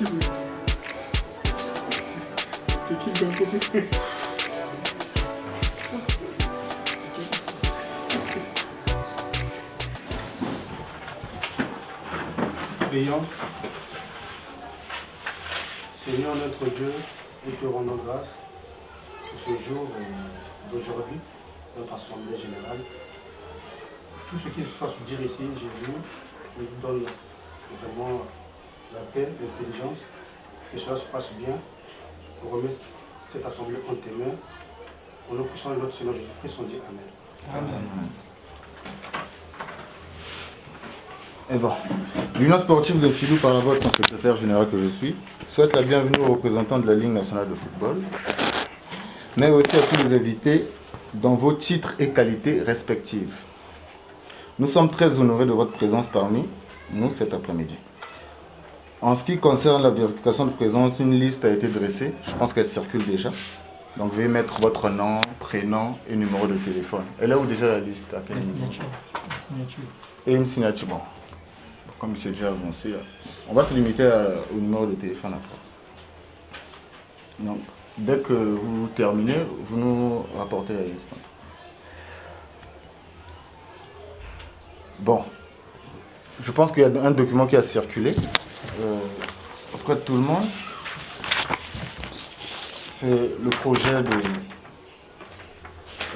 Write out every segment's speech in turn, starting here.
Prions. Seigneur notre Dieu, nous te rendons grâce pour ce jour d'aujourd'hui, notre assemblée générale. Tout ce qui se passe dire ici, Jésus, nous donne vraiment la paix, l'intelligence, que cela se passe bien. Pour remettre cette assemblée entre tes mains. Au nom puissant de notre Seigneur Jésus-Christ, on dit Amen. Amen. Eh bon, l'Union sportive de Filou, par rapport à son secrétaire général que je suis, souhaite la bienvenue aux représentants de la Ligue nationale de football, mais aussi à tous les invités dans vos titres et qualités respectives. Nous sommes très honorés de votre présence parmi nous cet après-midi. En ce qui concerne la vérification de présence, une liste a été dressée. Je pense qu'elle circule déjà. Donc, veuillez mettre votre nom, prénom et numéro de téléphone. Elle est où déjà la liste? La signature. Et une signature. Bon, comme c'est déjà avancé, on va se limiter au numéro de téléphone après. Donc, dès que vous terminez, vous nous rapportez la liste. Bon, je pense qu'il y a un document qui a circulé auprès de tout le monde. C'est le projet de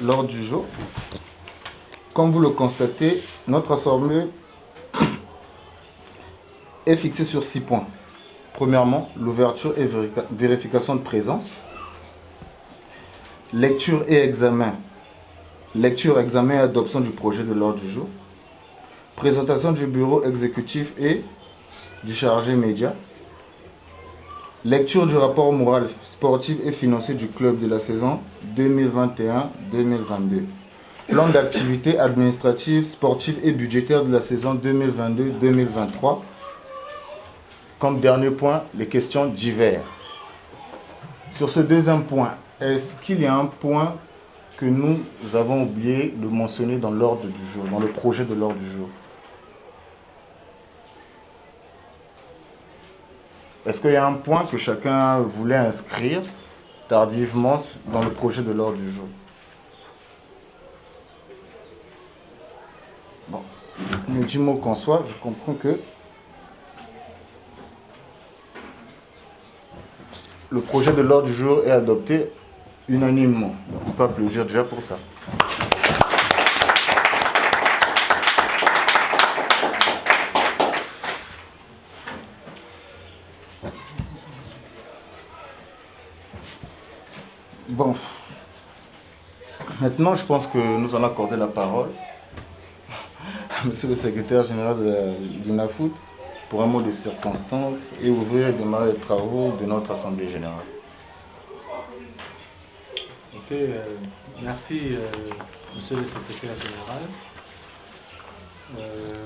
l'ordre du jour. Comme vous le constatez, notre assemblée est fixée sur 6 points. Premièrement, l'ouverture et vérification de présence. Lecture et examen. Lecture, examen et adoption du projet de l'ordre du jour. Présentation du bureau exécutif et du chargé média. Lecture du rapport moral, sportif et financier du club de la saison 2021-2022. Plan d'activité administrative, sportive et budgétaire de la saison 2022-2023. Comme dernier point, les questions divers. Sur ce deuxième point, est-ce qu'il y a un point que nous avons oublié de mentionner dans l'ordre du jour, dans le projet de l'ordre du jour? Est-ce qu'il y a un point que chacun voulait inscrire tardivement dans le projet de l'ordre du jour? Bon, du mot qu'on soit, je comprends que le projet de l'ordre du jour est adopté unanimement. On peut applaudir déjà pour ça. Bon, maintenant je pense que nous allons accorder la parole à monsieur le secrétaire général de l'UNAFOOT pour un mot de circonstance et ouvrir et démarrer les travaux de notre Assemblée générale. Ok, merci monsieur le secrétaire général.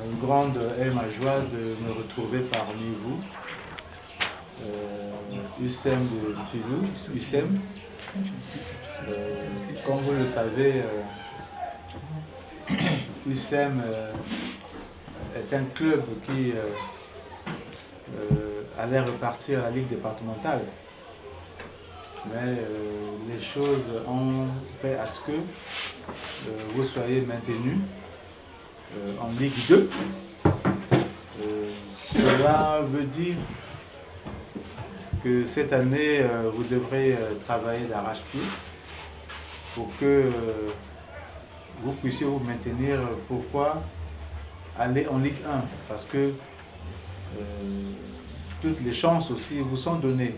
Une grande est ma joie de me retrouver parmi vous. USEM de Filou, USEM. Comme vous le savez, USEM est un club qui allait repartir à la Ligue départementale. Mais les choses ont fait à ce que vous soyez maintenus en Ligue 2. Cela veut dire que cette année, vous devrez travailler d'arrache-pied pour que vous puissiez vous maintenir. Pourquoi aller en Ligue 1? Parce que toutes les chances aussi vous sont données.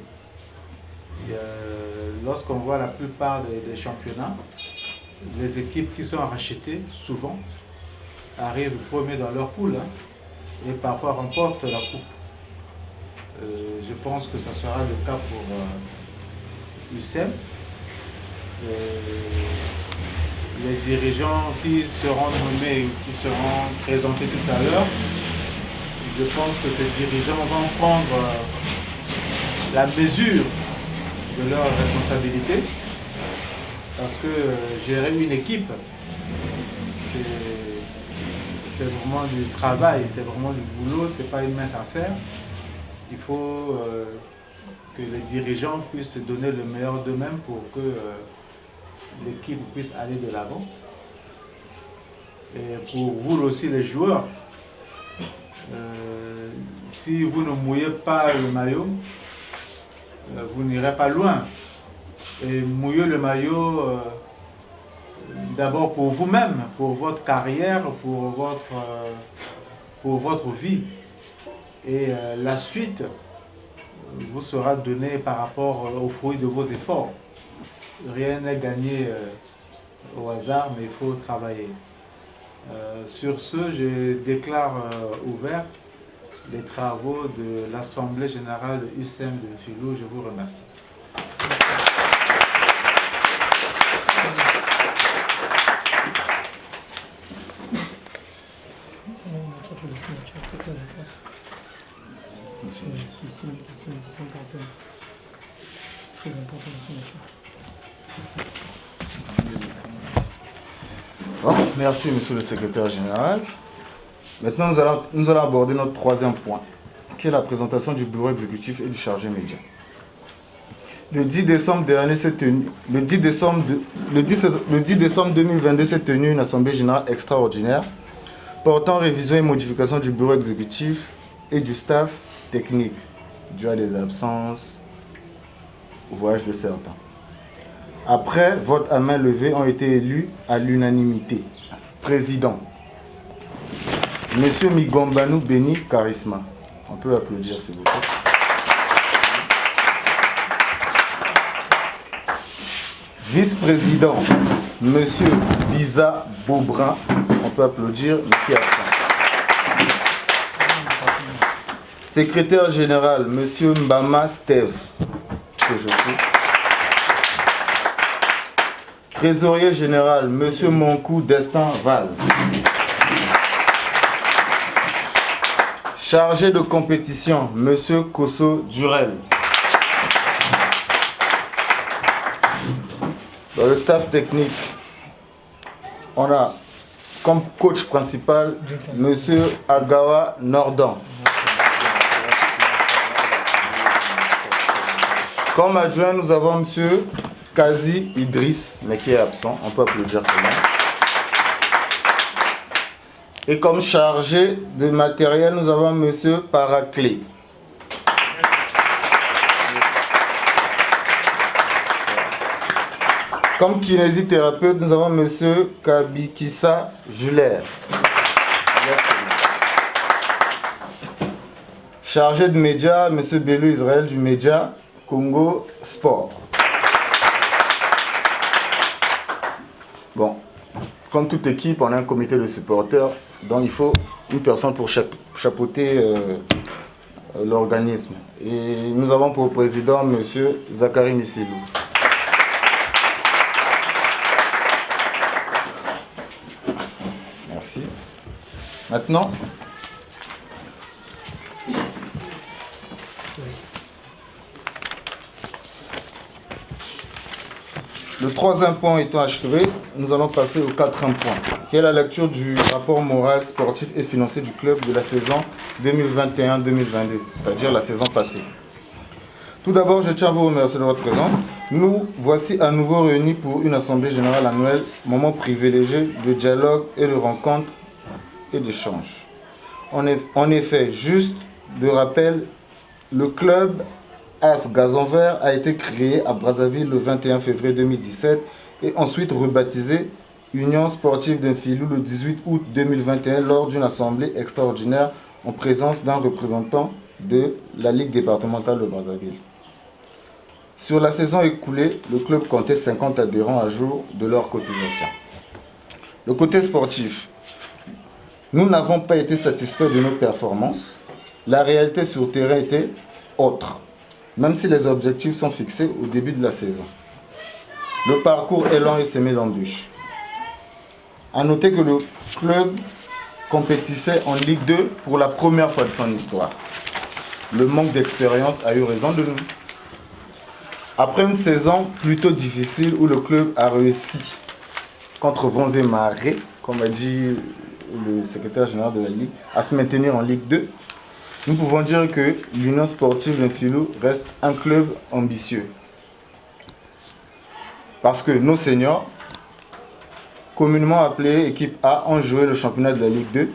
Lorsqu'on voit la plupart des championnats, les équipes qui sont rachetées, souvent, arrivent premiers dans leur poule et parfois remportent la coupe. Je pense que ce sera le cas pour USEM. Les dirigeants qui seront nommés, qui seront présentés tout à l'heure, je pense que ces dirigeants vont prendre la mesure de leurs responsabilités, parce que gérer une équipe, c'est vraiment du travail, c'est vraiment du boulot, c'est pas une mince affaire. il faut que les dirigeants puissent donner le meilleur d'eux-mêmes pour que l'équipe puisse aller de l'avant. Et pour vous aussi les joueurs, si vous ne mouillez pas le maillot, vous n'irez pas loin. Et mouiller le maillot d'abord pour vous-même, pour votre carrière, pour votre vie. Et la suite vous sera donnée par rapport aux fruits de vos efforts. Rien n'est gagné au hasard, mais il faut travailler. Sur ce, je déclare ouvert les travaux de l'Assemblée générale UCM de Filou. Je vous remercie. Très important la signature. Bon, merci, monsieur le secrétaire général. Maintenant, nous allons aborder notre troisième point, qui est la présentation du bureau exécutif et du chargé média. Le 10 décembre 2022 s'est tenue une assemblée générale extraordinaire portant révision et modification du bureau exécutif et du staff technique, dû à des absences au voyage de certains. Après vote à main levée, ont été élus à l'unanimité. Président, Monsieur Migombanou Beni Charisma. On peut applaudir, s'il vous plaît. Vice-président, Monsieur Biza Beaubrun. On peut applaudir, mais qui est absent. Secrétaire général, Monsieur Mbama Steve, que je suis. Trésorier général, Monsieur Monkou Destin Val. Chargé de compétition, Monsieur Kosso Durel. Dans le staff technique, on a comme coach principal, Monsieur Agawa Nordan. Comme adjoint, nous avons Monsieur Kazi Idriss, mais qui est absent. On peut applaudir pour lui. Et comme chargé de matériel, nous avons Monsieur Paraclé. Comme kinésithérapeute, nous avons Monsieur Kabikissa Juler. Chargé de médias, Monsieur Belou Israël du média Congo Sport. Bon, comme toute équipe, on a un comité de supporters, donc il faut une personne pour chapeauter l'organisme. Et nous avons pour président Monsieur Zachary Missilou. Merci. Maintenant, le troisième point étant achevé, nous allons passer au quatrième point, qui est la lecture du rapport moral, sportif et financier du club de la saison 2021-2022, c'est-à-dire la saison passée. Tout d'abord, je tiens à vous remercier de votre présence. Nous voici à nouveau réunis pour une assemblée générale annuelle, moment privilégié de dialogue et de rencontre et d'échange. En effet, juste de rappel, le club As Gazon Vert a été créé à Brazzaville le 21 février 2017 et ensuite rebaptisé Union Sportive d'Infilou le 18 août 2021 lors d'une assemblée extraordinaire en présence d'un représentant de la Ligue départementale de Brazzaville. Sur la saison écoulée, le club comptait 50 adhérents à jour de leur cotisation. Le côté sportif, nous n'avons pas été satisfaits de nos performances. La réalité sur terrain était autre, même si les objectifs sont fixés au début de la saison. Le parcours est lent et semé d'embûches. A noter que le club compétissait en Ligue 2 pour la première fois de son histoire. Le manque d'expérience a eu raison de nous. Après une saison plutôt difficile où le club a réussi contre Vons et Marais, comme a dit le secrétaire général de la Ligue, à se maintenir en Ligue 2, nous pouvons dire que l'Union sportive d'Infilou reste un club ambitieux. Parce que nos seniors, communément appelés équipe A, ont joué le championnat de la Ligue 2.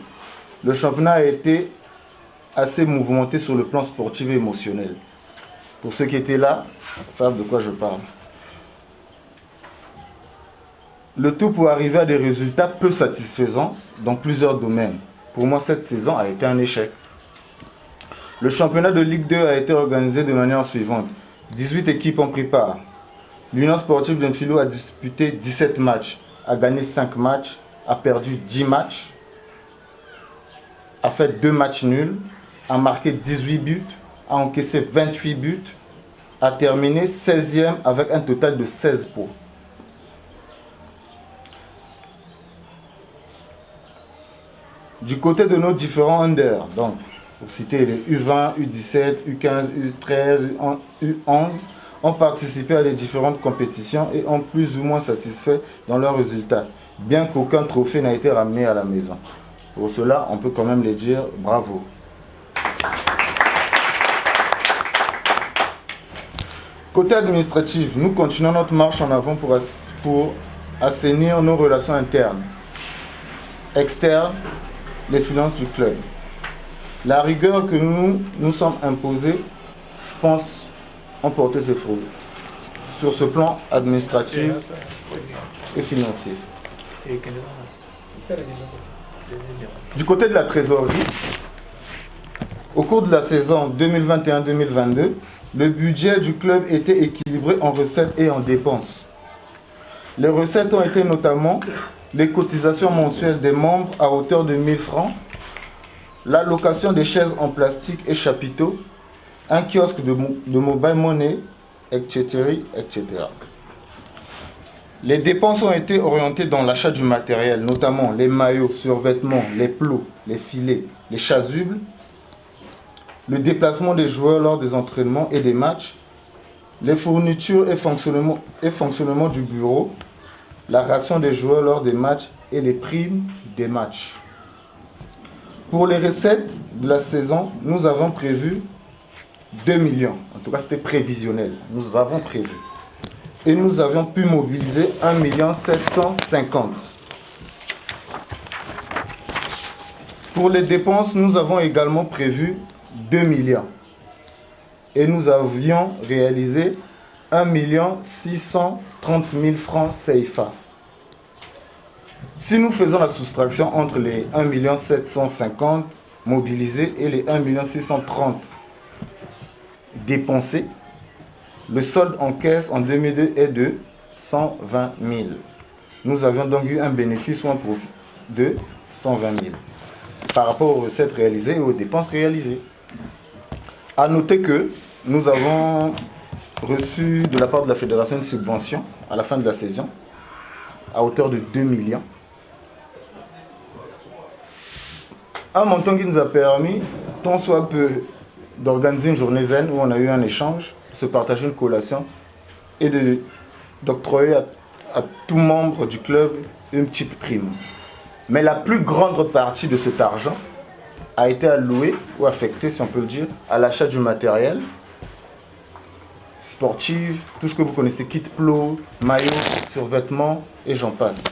Le championnat a été assez mouvementé sur le plan sportif et émotionnel. Pour ceux qui étaient là, savent de quoi je parle. Le tout pour arriver à des résultats peu satisfaisants dans plusieurs domaines. Pour moi, cette saison a été un échec. Le championnat de Ligue 2 a été organisé de manière suivante. 18 équipes ont pris part. L'Union sportive d'Infilou a disputé 17 matchs, a gagné 5 matchs, a perdu 10 matchs, a fait 2 matchs nuls, a marqué 18 buts, a encaissé 28 buts, a terminé 16e avec un total de 16 points. Du côté de nos différents under, donc pour citer les U20, U17, U15, U13, U11, ont participé à les différentes compétitions et ont plus ou moins satisfait dans leurs résultats, bien qu'aucun trophée n'a été ramené à la maison. Pour cela, on peut quand même les dire bravo. Côté administratif, nous continuons notre marche en avant pour assainir nos relations internes. Externes, les finances du club. La rigueur que nous sommes imposés, je pense, ont porté ses fruits sur ce plan administratif et financier. Du côté de la trésorerie, au cours de la saison 2021-2022, le budget du club était équilibré en recettes et en dépenses. Les recettes ont été notamment les cotisations mensuelles des membres à hauteur de 1000 francs, la location des chaises en plastique et chapiteaux, un kiosque de mobile money, etc., etc. Les dépenses ont été orientées dans l'achat du matériel, notamment les maillots, survêtements, les plots, les filets, les chasubles, le déplacement des joueurs lors des entraînements et des matchs, les fournitures et fonctionnement du bureau, la ration des joueurs lors des matchs et les primes des matchs. Pour les recettes de la saison, nous avons prévu 2 millions. En tout cas, c'était prévisionnel. Nous avons prévu. Et nous avions pu mobiliser 1 750 000. Pour les dépenses, nous avons également prévu 2 millions. Et nous avions réalisé 1 630 000 francs CFA. Si nous faisons la soustraction entre les 1 750 000 mobilisés et les 1 630 000 dépensés, le solde en caisse en 2002 est de 120 000. Nous avions donc eu un bénéfice ou un profit de 120 000 par rapport aux recettes réalisées et aux dépenses réalisées. A noter que nous avons reçu de la part de la fédération une subvention à la fin de la saison à hauteur de 2 millions. Un montant qui nous a permis, tant soit peu, d'organiser une journée zen où on a eu un échange, de se partager une collation et d'octroyer à tout membre du club une petite prime. Mais la plus grande partie de cet argent a été allouée ou affectée, si on peut le dire, à l'achat du matériel sportif, tout ce que vous connaissez, kit plo, maillot, survêtements et j'en passe.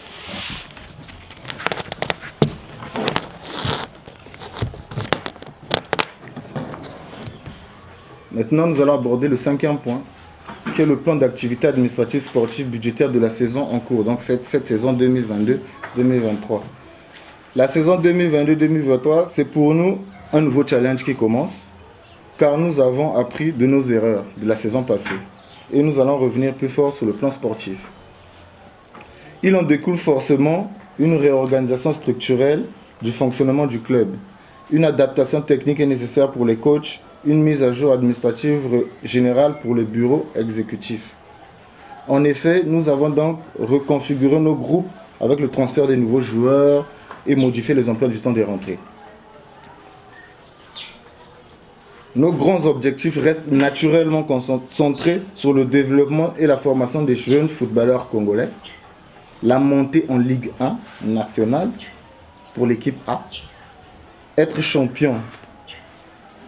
Maintenant, nous allons aborder le 5e point, qui est le plan d'activité administrative sportive budgétaire de la saison en cours, donc cette saison 2022-2023. La saison 2022-2023, c'est pour nous un nouveau challenge qui commence, car nous avons appris de nos erreurs de la saison passée et nous allons revenir plus fort sur le plan sportif. Il en découle forcément une réorganisation structurelle du fonctionnement du club. Une adaptation technique est nécessaire pour les coachs, une mise à jour administrative générale pour le bureau exécutif. En effet, nous avons donc reconfiguré nos groupes avec le transfert des nouveaux joueurs et modifié les emplois du temps des rentrées. Nos grands objectifs restent naturellement concentrés sur le développement et la formation des jeunes footballeurs congolais, la montée en Ligue 1 nationale pour l'équipe A, être champion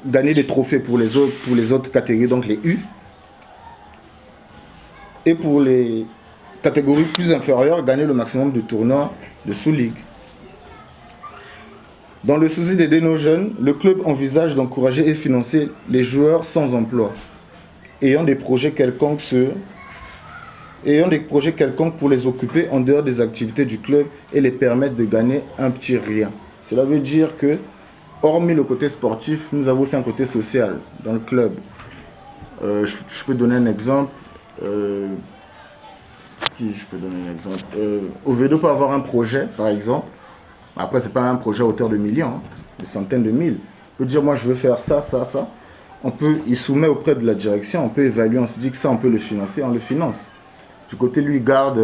gagner des trophées pour les autres catégories, donc les U. Et pour les catégories plus inférieures, gagner le maximum de tournois de sous-ligue. Dans le souci d'aider nos jeunes, le club envisage d'encourager et financer les joueurs sans emploi, ayant des projets quelconques pour les occuper en dehors des activités du club et les permettre de gagner un petit rien. Cela veut dire que, hormis le côté sportif, nous avons aussi un côté social dans le club. Je peux donner un exemple. Oviedo peut avoir un projet, par exemple. Après, ce n'est pas un projet à hauteur de millions, hein, de centaines de mille. On peut dire, moi, je veux faire ça, ça, ça. Il soumet auprès de la direction, on peut évaluer, on se dit que ça, on peut le financer, on le finance. Du côté, lui, garde,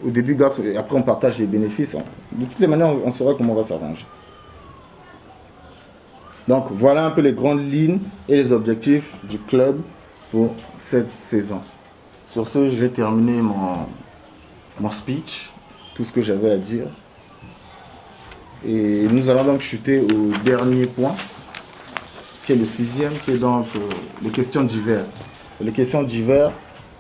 au début, garde, et après, on partage les bénéfices. De toutes les manières, on saura comment on va s'arranger. Donc, voilà un peu les grandes lignes et les objectifs du club pour cette saison. Sur ce, j'ai terminé mon speech, tout ce que j'avais à dire. Et nous allons donc chuter au dernier point, qui est le 6e, qui est donc les questions divers. Les questions divers,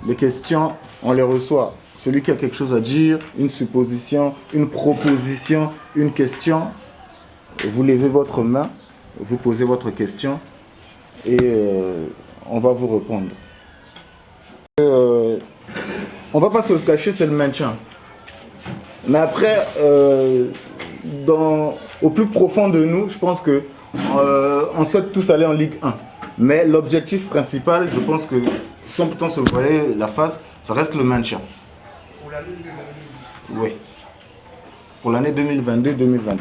les questions, on les reçoit. Celui qui a quelque chose à dire, une supposition, une proposition, une question, vous levez votre main, vous posez votre question et on va vous répondre. On ne va pas se le cacher, c'est le maintien. Mais après, au plus profond de nous, je pense que on souhaite tous aller en Ligue 1. Mais l'objectif principal, je pense que, sans pourtant se voiler la face, ça reste le maintien. Pour l'année 2022. Oui. Pour l'année 2022-2023.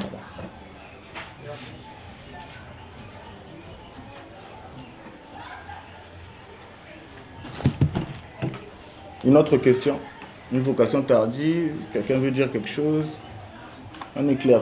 Une autre question, une vocation tardive, quelqu'un veut dire quelque chose, un éclair.